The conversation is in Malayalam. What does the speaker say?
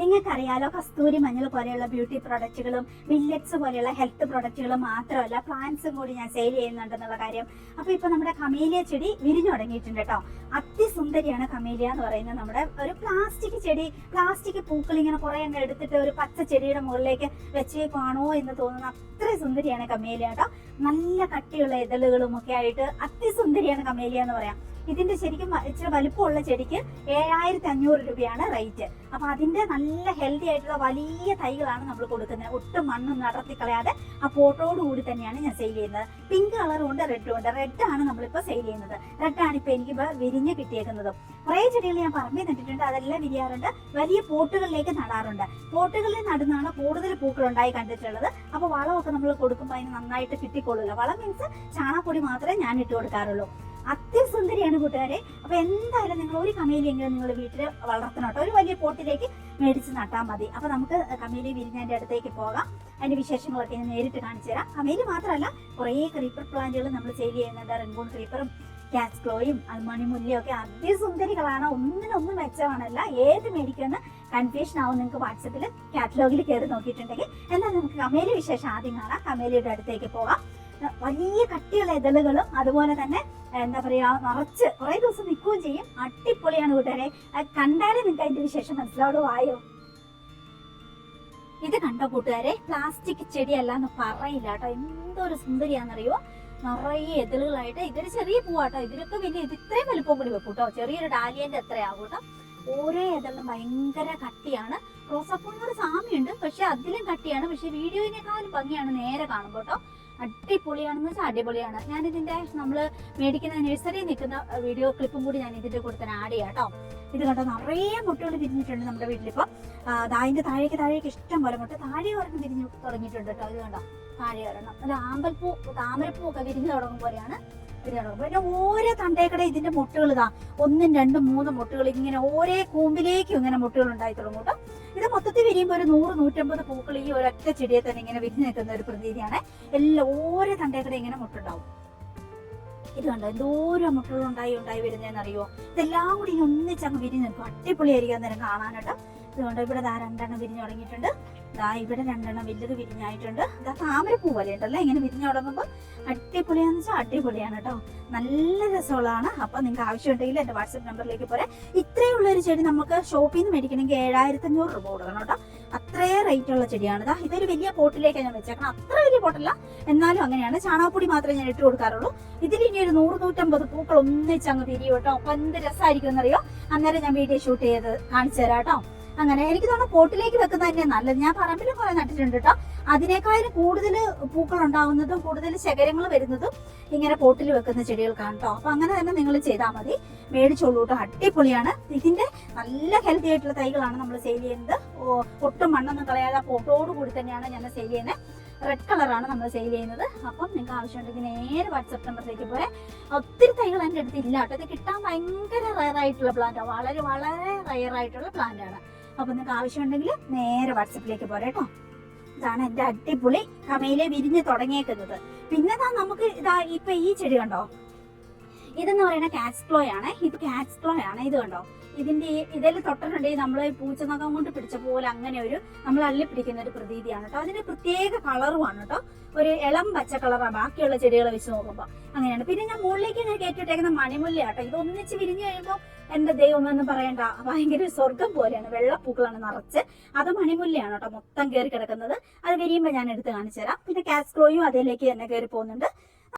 നിങ്ങൾക്കറിയാലോ, കസ്തൂരി മഞ്ഞൾ പോലെയുള്ള ബ്യൂട്ടി പ്രൊഡക്റ്റുകളും മില്ലറ്റ്സ് പോലെയുള്ള ഹെൽത്ത് പ്രൊഡക്റ്റുകളും മാത്രമല്ല പ്ലാന്റ്സും കൂടി ഞാൻ സെയിൽ ചെയ്യുന്നുണ്ടെന്നുള്ള കാര്യം. അപ്പൊ ഇപ്പൊ നമ്മുടെ കമേലിയ ചെടി വിരിഞ്ഞു തുടങ്ങിയിട്ടുണ്ട് കേട്ടോ. അതിസുന്ദരിയാണ് കമേലിയ എന്ന് പറയുന്നത്. നമ്മുടെ ഒരു പ്ലാസ്റ്റിക് ചെടി, പ്ലാസ്റ്റിക് പൂക്കൾ ഇങ്ങനെ കുറെ അങ്ങ് എടുത്തിട്ട് ഒരു പച്ച ചെടിയുടെ മുകളിലേക്ക് വെച്ചേക്കാണോ എന്ന് തോന്നുന്ന അത്രയും സുന്ദരിയാണ് കമേലിയ കേട്ടോ. നല്ല കട്ടിയുള്ള ഇതളുകളും ഒക്കെ ആയിട്ട് അതിസുന്ദരിയാണ് കമേലിയ എന്ന് പറയാം. ഇതിന്റെ ശരിക്കും ഇച്ചിരി വലുപ്പമുള്ള ചെടിക്ക് 7500 രൂപയാണ് റേറ്റ്. അപ്പൊ അതിന്റെ നല്ല ഹെൽത്തി ആയിട്ടുള്ള വലിയ തൈകളാണ് നമ്മൾ കൊടുക്കുന്നത്. ഒട്ടും മണ്ണും നടത്തി കളയാതെ ആ പോട്ടോട് കൂടി തന്നെയാണ് ഞാൻ സെയിൽ ചെയ്യുന്നത്. പിങ്ക് കളറും ഉണ്ട്, റെഡും ഉണ്ട്. റെഡ് ആണ് നമ്മളിപ്പോ സെയിൽ ചെയ്യുന്നത്. റെഡാണ് ഇപ്പൊ എനിക്ക് വിരിഞ്ഞ് കിട്ടിയേക്കുന്നത്. കുറെ ചെടികൾ ഞാൻ പറമ്പിൽ നട്ടിട്ടുണ്ട്, അതെല്ലാം വിരിയാറുണ്ട്. വലിയ പോട്ടുകളിലേക്ക് നടാറുണ്ട്. പോട്ടുകളിൽ നടുന്നതാണ് കൂടുതൽ പൂക്കൾ ഉണ്ടായി കണ്ടിട്ടുള്ളത്. അപ്പൊ വളമൊക്കെ നമ്മൾ കൊടുക്കുമ്പോൾ അതിന് നന്നായിട്ട് കിട്ടിക്കൊള്ളില്ല. വളം മീൻസ് ചാണകപ്പൊടി മാത്രമേ ഞാൻ ഇട്ട് കൊടുക്കാറുള്ളൂ. അതിസുന്ദരിയാണ് കൂട്ടുകാരെ. അപ്പൊ എന്തായാലും നിങ്ങൾ ഒരു കമേലിയെങ്കിലും നിങ്ങൾ വീട്ടിൽ വളർത്തണം കേട്ടോ. ഒരു വലിയ പോട്ടിലേക്ക് മേടിച്ച് നട്ടാൽ മതി. അപ്പൊ നമുക്ക് കമേലി വിരിഞ്ഞതിന്റെ അടുത്തേക്ക് പോകാം. അതിന്റെ വിശേഷങ്ങളൊക്കെ ഞാൻ നേരിട്ട് കാണിച്ചു തരാം. കമേലി മാത്രമല്ല കുറേ ക്രീപ്പർ പ്ലാന്റുകൾ നമ്മൾ സെയിൽ ചെയ്യുന്നുണ്ട്. റെൻബോൺ ക്രീപ്പറും ക്യാറ്റ്സ് ക്ലോയും മണിമുല്ലയും ഒക്കെ അതിസുന്ദരികളാണ്. ഒന്നിനൊന്നും മെച്ചമാണല്ല. ഏത് മേടിക്കുമെന്ന് കൺഫ്യൂഷൻ ആവും നിങ്ങൾക്ക് വാട്സപ്പിൽ കാറ്റലോഗിൽ കയറി നോക്കിയിട്ടുണ്ടെങ്കിൽ. എന്നാൽ നമുക്ക് കമേലി വിശേഷം ആദ്യം കാണാം. കമേലിയുടെ അടുത്തേക്ക് പോകാം. വലിയ കട്ടിയുള്ള ഇതളുകളും അതുപോലെ തന്നെ എന്താ പറയാ നിറച്ച് കുറെ ദിവസം നിൽക്കുകയും ചെയ്യും. അടിപൊളിയാണ് കൂട്ടുകാരെ. കണ്ടാലേ നിങ്ങൾക്ക് അതിന്റെ വിശേഷം മനസ്സിലാവുകയോ. ഇത് കണ്ടോ കൂട്ടുകാരെ, പ്ലാസ്റ്റിക് ചെടിയല്ല എന്ന് പറയില്ല കേട്ടോ. എന്തൊരു സുന്ദരിയാണെന്നറിയോ. നിറയെ എതിളുകളായിട്ട്. ഇതൊരു ചെറിയ പൂവാട്ടോ. ഇതിനൊക്കെ വലിയ ഇത് ഇത്രയും വലുപ്പം കൂടി വെക്കും കേട്ടോ. ചെറിയൊരു ഡാലിയന്റെ എത്രയാകും കേട്ടോ. ഓരോ ഇതെല്ലാം ഭയങ്കര കട്ടിയാണ്. റോസാപ്പൂവിനോട് സാമ്യമുണ്ട്, പക്ഷെ അതിലും കട്ടിയാണ്. പക്ഷെ വീഡിയോയിനേക്കാളും ഭംഗിയാണ് നേരെ കാണുമ്പോൾ കേട്ടോ. അടിപൊളിയാണെന്ന് വെച്ചാൽ അടിപൊളിയാണ്. ഞാനിതിന്റെ നമ്മള് മേടിക്കുന്ന നഴ്സറിയിൽ നിൽക്കുന്ന വീഡിയോ ക്ലിപ്പും കൂടി ഞാൻ ഇതിന്റെ കൂടെ തന്നെ ആഡ് ചെയ്യാം കേട്ടോ. ഇത് കണ്ടോ, നിറയെ മുട്ടകൾ വിരിഞ്ഞിട്ടുണ്ട് നമ്മുടെ വീട്ടിലിപ്പോ. അതിന്റെ താഴേക്ക് ഇഷ്ടം പോലെ മുട്ട. താഴെ ഒരെണ്ണം വിരിഞ്ഞു തുടങ്ങിയിട്ടുണ്ട് കേട്ടോ. ഇത് കണ്ടോ, താഴെ ഒരെണ്ണം. അല്ല, ആമ്പൽപ്പൂ താമരപ്പൂ ഒക്കെ വിരിഞ്ഞു തുടങ്ങും പോലെയാണ്. പിന്നെ ഓരോ തണ്ടേക്കടെ ഇതിന്റെ മുട്ടുകൾ ഇതാ 1, 2, 3 മുട്ടുകൾ ഇങ്ങനെ ഓരോ കൂമ്പിലേക്കും ഇങ്ങനെ മുട്ടുകൾ ഉണ്ടായി തുടങ്ങും കേട്ടോ. ഇത് മൊത്തത്തിൽ വിരിയുമ്പോൾ ഒരു 100-150 പൂക്കൾ ഈ ഒരൊറ്റ ചെടിയെ തന്നെ ഇങ്ങനെ വിരിഞ്ഞു നിൽക്കുന്ന ഒരു പ്രതീതിയാണ്. എല്ലാം ഓരോ തണ്ടേക്കടെ ഇങ്ങനെ മുട്ടുണ്ടാവും. ഇത് കണ്ടോ, എന്തോരം മുട്ടുകൾ ഉണ്ടായി വരുന്നതെന്നറിയോ. ഇതെല്ലാം കൂടി ഇനി ഒന്നിച്ചങ്ങ് വിരിഞ്ഞു നിൽക്കും. അടിപൊളിയായിരിക്കും അന്നേരം കാണാനായിട്ട്. ഇതുകൊണ്ട് ഇവിടെ 2 വിരിഞ്ഞു തുടങ്ങിയിട്ടുണ്ട്. ഇവിടെ 2 വലുത് വിരിഞ്ഞായിട്ടുണ്ട്. താമരപ്പൂ പോലെ ഉണ്ടല്ലോ ഇങ്ങനെ വിരിഞ്ഞു തുടങ്ങുമ്പോൾ. അടിപൊളിയാന്ന് വെച്ചാൽ അടിപൊളിയാണ് കേട്ടോ. നല്ല രസമുള്ളതാണ്. അപ്പൊ നിങ്ങൾക്ക് ആവശ്യമുണ്ടെങ്കിൽ എന്റെ വാട്സപ്പ് നമ്പറിലേക്ക് പോരെ. ഇത്രയുള്ള ഒരു ചെടി നമുക്ക് ഷോപ്പിൽ നിന്ന് മേടിക്കണമെങ്കിൽ 7500 രൂപ കൊടുക്കണം കേട്ടോ. അത്രയും റേറ്റ് ഉള്ള ചെടിയാണ്. ഇതൊരു വലിയ പോട്ടിലേക്കാണ് ഞാൻ വെച്ചേക്കണം. അത്ര വലിയ പോട്ടല്ല, എന്നാലും അങ്ങനെയാണ്. ചാണകപ്പൊടി മാത്രമേ ഞാൻ ഇട്ട് കൊടുക്കാറുള്ളൂ. ഇതിൽ ഇനി ഒരു 100-150 പൂക്കൾ ഒന്നിച്ച് അങ്ങ് വിരിയും കേട്ടോ. അപ്പൊ എന്ത് രസമായിരിക്കും എന്നറിയോ. അന്നേരം ഞാൻ വീഡിയോ ഷൂട്ട് ചെയ്ത് കാണിച്ചു തരാം കേട്ടോ. അങ്ങനെ എനിക്ക് തോന്നുന്നു പോട്ടിലേക്ക് വെക്കുന്നത് തന്നെയാണ് നല്ലത്. ഞാൻ പറമ്പിലും കുറെ നട്ടിട്ടുണ്ട് കേട്ടോ. അതിനേക്കാളും കൂടുതൽ പൂക്കൾ ഉണ്ടാവുന്നതും കൂടുതൽ ശേഖരങ്ങൾ വരുന്നതും ഇങ്ങനെ പോട്ടിൽ വെക്കുന്ന ചെടികൾക്കാണ് കേട്ടോ. അപ്പൊ അങ്ങനെ തന്നെ നിങ്ങൾ ചെയ്താൽ മതി. മേടിച്ചോളൂ കേട്ടോ. അടിപൊളിയാണ്. ഇതിന്റെ നല്ല ഹെൽത്തി ആയിട്ടുള്ള തൈകളാണ് നമ്മൾ സെയിൽ ചെയ്യുന്നത്. ഒട്ടും മണ്ണൊന്നും കളയാതെ പോട്ടോട് കൂടി തന്നെയാണ് ഞാൻ സെയിൽ ചെയ്യുന്നത്. റെഡ് കളറാണ് നമ്മൾ സെയിൽ ചെയ്യുന്നത്. അപ്പം നിങ്ങൾക്ക് ആവശ്യമുണ്ടെങ്കിൽ നേരെ വാട്സപ്പ് നമ്പറിലേക്ക് പോരെ. ഒത്തിരി തൈകൾ എൻ്റെ അടുത്ത് ഇല്ല കേട്ടോ. ഇത് കിട്ടാൻ ഭയങ്കര റയർ ആയിട്ടുള്ള പ്ലാന്റാണ്. വളരെ വളരെ റയർ ആയിട്ടുള്ള പ്ലാന്റ് ആണ്. അപ്പൊ നിങ്ങൾക്ക് ആവശ്യമുണ്ടെങ്കിൽ നേരെ വാട്സപ്പിലേക്ക് പോരെ കേട്ടോ. ഇതാണ് എന്റെ അടിപൊളി കമേലിയ വിരിഞ്ഞ് തുടങ്ങിയേക്കുന്നത്. പിന്നെ നമുക്ക് ഇപ്പൊ ഈ ചെടി കണ്ടോ, ഇതെന്ന് പറയുന്നത് ക്യാറ്റ്സ് ക്ലോ ആണ്. ഇത് ക്യാറ്റ്സ് ക്ലോ ആണ്. ഇത് കണ്ടോ, ഇതിന്റെ ഇതിൽ തൊട്ടിട്ടുണ്ടെങ്കിൽ നമ്മള് പൂച്ചനകം കൊണ്ട് പിടിച്ച പോലെ അങ്ങനെ ഒരു നമ്മൾ അള്ളി പിടിക്കുന്ന ഒരു പ്രതീതിയാണ് കേട്ടോ. അതിന്റെ പ്രത്യേക കളറുമാണ് കേട്ടോ. ഒരു ഇളം പച്ച കളറാണ് ബാക്കിയുള്ള ചെടികളെ വെച്ച് നോക്കുമ്പോൾ. അങ്ങനെയാണ്. പിന്നെ ഞാൻ മുകളിലേക്ക് ഞാൻ കയറ്റിട്ടേക്കുന്ന മണിമുല്ല കേട്ടോ. ഇത് ഒന്നിച്ച് വിരിഞ്ഞു കഴിയുമ്പോൾ എന്റെ ദൈവം എന്ന് പറയണ്ട, ഭയങ്കര സ്വർഗം പോലെയാണ്. വെള്ളപ്പൂക്കളാണ് നിറച്ച്. അത് മണിമുല്ലയാണ് കേട്ടോ മൊത്തം കയറി കിടക്കുന്നത്. അത് വിരിയുമ്പോൾ ഞാൻ എടുത്ത് കാണിച്ചു തരാം. പിന്നെ കാറ്റ്സ് ക്ലോയും അതിലേക്ക് തന്നെ കയറി പോകുന്നുണ്ട്.